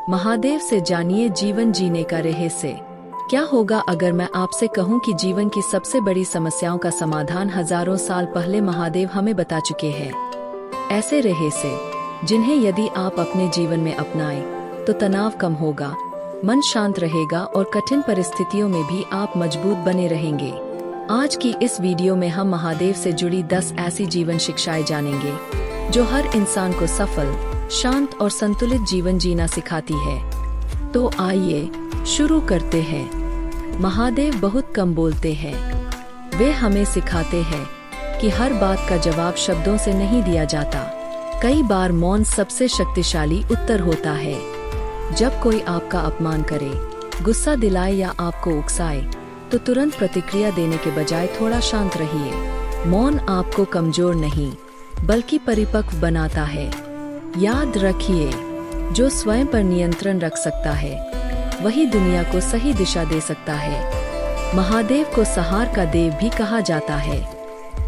महादेव से जानिए जीवन जीने का रहस्य। क्या होगा अगर मैं आपसे कहूं कि जीवन की सबसे बड़ी समस्याओं का समाधान हजारों साल पहले महादेव हमें बता चुके हैं। ऐसे रहस्य जिन्हें यदि आप अपने जीवन में अपनाएं तो तनाव कम होगा, मन शांत रहेगा और कठिन परिस्थितियों में भी आप मजबूत बने रहेंगे। आज की इस वीडियो में हम महादेव से जुड़ी 10 ऐसी जीवन शिक्षाएं जानेंगे जो हर इंसान को सफल, शांत और संतुलित जीवन जीना सिखाती है। तो आइए शुरू करते हैं। महादेव बहुत कम बोलते हैं। वे हमें सिखाते हैं कि हर बात का जवाब शब्दों से नहीं दिया जाता। कई बार मौन सबसे शक्तिशाली उत्तर होता है। जब कोई आपका अपमान करे, गुस्सा दिलाए या आपको उकसाए, तो तुरंत प्रतिक्रिया देने के बजाय थोड़ा शांत रहिए। मौन आपको कमजोर नहीं बल्कि परिपक्व बनाता है। याद रखिए, जो स्वयं पर नियंत्रण रख सकता है वही दुनिया को सही दिशा दे सकता है। महादेव को संहार का देव भी कहा जाता है,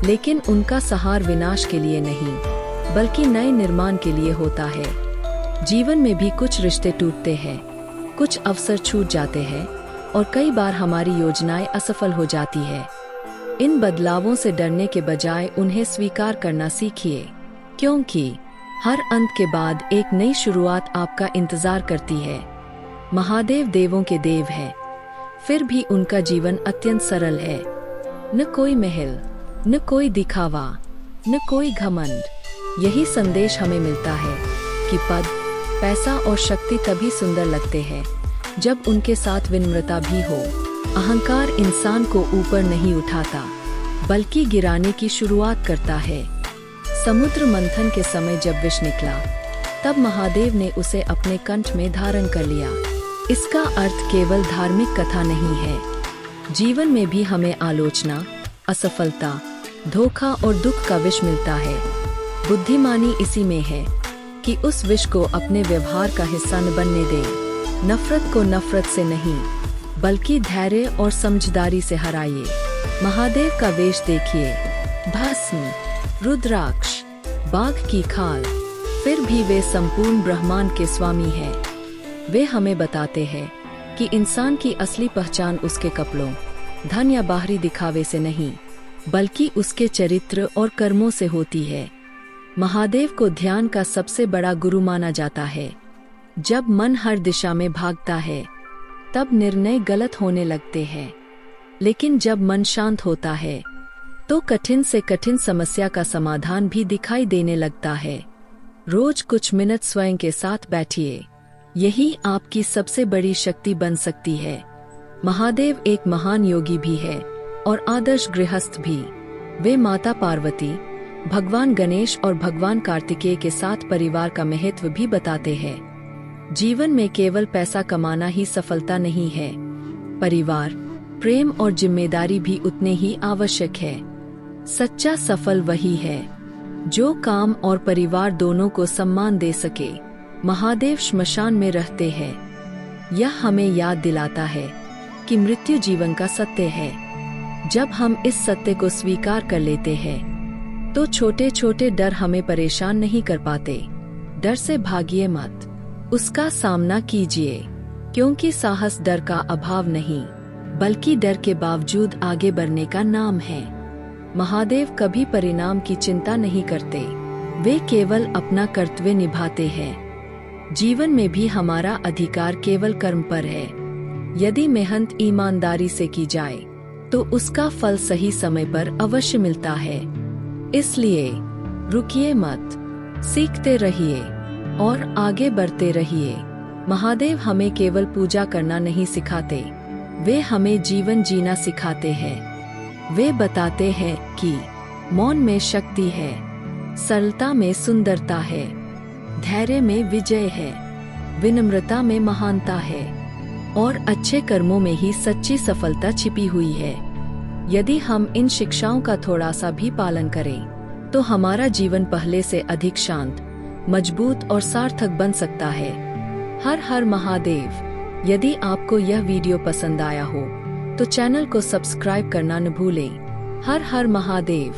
लेकिन उनका संहार विनाश के लिए नहीं बल्कि नए निर्माण के लिए होता है। जीवन में भी कुछ रिश्ते टूटते हैं, कुछ अवसर छूट जाते हैं और कई बार हमारी योजनाएं असफल हो जाती है। इन बदलावों से डरने के बजाय उन्हें स्वीकार करना सीखिए, क्योंकि हर अंत के बाद एक नई शुरुआत आपका इंतजार करती है। महादेव देवों के देव है, फिर भी उनका जीवन अत्यंत सरल है। न कोई महल, न कोई दिखावा, न कोई घमंड। यही संदेश हमें मिलता है कि पद, पैसा और शक्ति तभी सुंदर लगते हैं जब उनके साथ विनम्रता भी हो। अहंकार इंसान को ऊपर नहीं उठाता बल्कि गिराने की शुरुआत करता है। समुद्र मंथन के समय जब विष निकला, तब महादेव ने उसे अपने कंठ में धारण कर लिया। इसका अर्थ केवल धार्मिक कथा नहीं है। जीवन में भी हमें आलोचना, असफलता, धोखा और दुख का विष मिलता है। बुद्धिमानी इसी में है कि उस विष को अपने व्यवहार का हिस्सा न बनने दें। नफरत को नफरत से नहीं बल्कि धैर्य और समझदारी से हराइए। महादेव का वेश देखिए, भस्म, रुद्राक्ष, बाघ की खाल, फिर भी वे संपूर्ण ब्रह्मांड के स्वामी हैं। वे हमें बताते हैं कि इंसान की असली पहचान उसके कपड़ों, धन या बाहरी दिखावे से नहीं बल्कि उसके चरित्र और कर्मों से होती है। महादेव को ध्यान का सबसे बड़ा गुरु माना जाता है। जब मन हर दिशा में भागता है तब निर्णय गलत होने लगते हैं, लेकिन जब मन शांत होता है तो कठिन से कठिन समस्या का समाधान भी दिखाई देने लगता है। रोज कुछ मिनट स्वयं के साथ बैठिए, यही आपकी सबसे बड़ी शक्ति बन सकती है। महादेव एक महान योगी भी है और आदर्श गृहस्थ भी। वे माता पार्वती, भगवान गणेश और भगवान कार्तिकेय के साथ परिवार का महत्व भी बताते हैं। जीवन में केवल पैसा कमाना ही सफलता नहीं है, परिवार, प्रेम और जिम्मेदारी भी उतने ही आवश्यक है। सच्चा सफल वही है जो काम और परिवार दोनों को सम्मान दे सके। महादेव श्मशान में रहते हैं। यह हमें याद दिलाता है कि मृत्यु जीवन का सत्य है। जब हम इस सत्य को स्वीकार कर लेते हैं तो छोटे छोटे डर हमें परेशान नहीं कर पाते। डर से भागिए मत, उसका सामना कीजिए, क्योंकि साहस डर का अभाव नहीं बल्कि डर के बावजूद आगे बढ़ने का नाम है। महादेव कभी परिणाम की चिंता नहीं करते, वे केवल अपना कर्तव्य निभाते हैं। जीवन में भी हमारा अधिकार केवल कर्म पर है। यदि मेहनत ईमानदारी से की जाए तो उसका फल सही समय पर अवश्य मिलता है। इसलिए रुकिए मत, सीखते रहिए और आगे बढ़ते रहिए। महादेव हमें केवल पूजा करना नहीं सिखाते, वे हमें जीवन जीना सिखाते हैं। वे बताते हैं कि मौन में शक्ति है, सरलता में सुंदरता है, धैर्य में विजय है, विनम्रता में महानता है और अच्छे कर्मों में ही सच्ची सफलता छिपी हुई है। यदि हम इन शिक्षाओं का थोड़ा सा भी पालन करें तो हमारा जीवन पहले से अधिक शांत, मजबूत और सार्थक बन सकता है। हर हर महादेव। यदि आपको यह वीडियो पसंद आया हो तो चैनल को सब्सक्राइब करना न भूलें। हर हर महादेव।